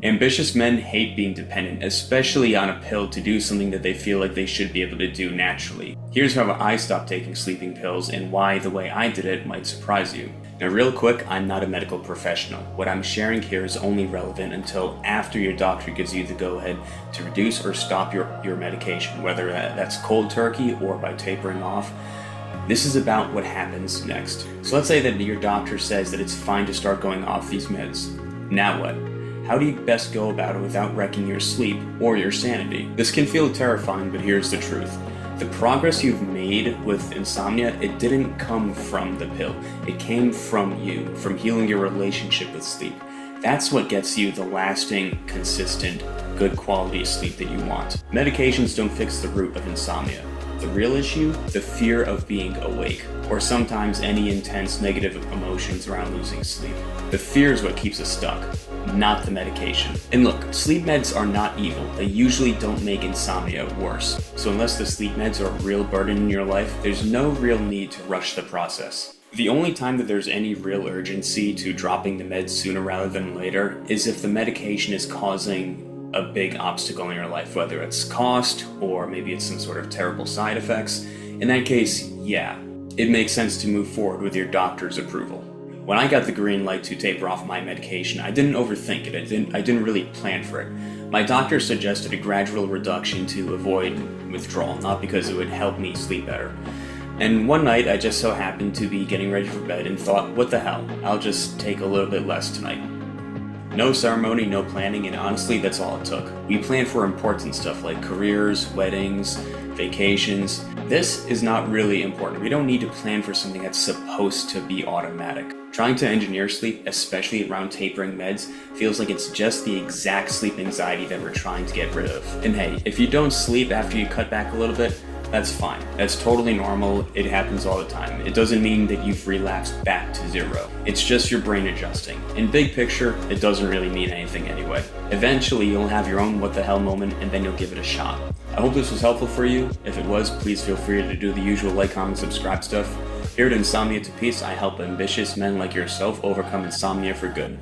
Ambitious men hate being dependent, especially on a pill to do something that they feel like they should be able to do naturally. Here's how I stopped taking sleeping pills and why the way I did it might surprise you. Now real quick, I'm not a medical professional. What I'm sharing here is only relevant until after your doctor gives you the go-ahead to reduce or stop your medication, whether that's cold turkey or by tapering off. This is about what happens next. So let's say that your doctor says that it's fine to start going off these meds. Now what? How do you best go about it without wrecking your sleep or your sanity? This can feel terrifying, but here's the truth. The progress you've made with insomnia, it didn't come from the pill. It came from you, from healing your relationship with sleep. That's what gets you the lasting, consistent, good quality sleep that you want. Medications don't fix the root of insomnia. The real issue? The fear of being awake, or sometimes any intense negative emotions around losing sleep. The fear is what keeps us stuck, not the medication. And look, sleep meds are not evil. They usually don't make insomnia worse. So unless the sleep meds are a real burden in your life, there's no real need to rush the process. The only time that there's any real urgency to dropping the meds sooner rather than later is if the medication is causing a big obstacle in your life, whether it's cost or maybe it's some sort of terrible side effects. In that case, yeah, it makes sense to move forward with your doctor's approval. When I got the green light to taper off my medication, I didn't overthink it. I didn't really plan for it. My doctor suggested a gradual reduction to avoid withdrawal, not because it would help me sleep better. And one night I just so happened to be getting ready for bed and thought, what the hell, I'll just take a little bit less tonight. No ceremony, no planning, and honestly, that's all it took. We planned for important stuff like careers, weddings, vacations. This is not really important. We don't need to plan for something that's supposed to be automatic. Trying to engineer sleep, especially around tapering meds, feels like it's just the exact sleep anxiety that we're trying to get rid of. And hey, if you don't sleep after you cut back a little bit, that's fine. That's totally normal. It happens all the time. It doesn't mean that you've relapsed back to zero. It's just your brain adjusting. In big picture, it doesn't really mean anything anyway. Eventually, you'll have your own what the hell moment and then you'll give it a shot. I hope this was helpful for you. If it was, please feel free to do the usual like, comment, subscribe stuff. Here at Insomnia to Peace, I help ambitious men like yourself overcome insomnia for good.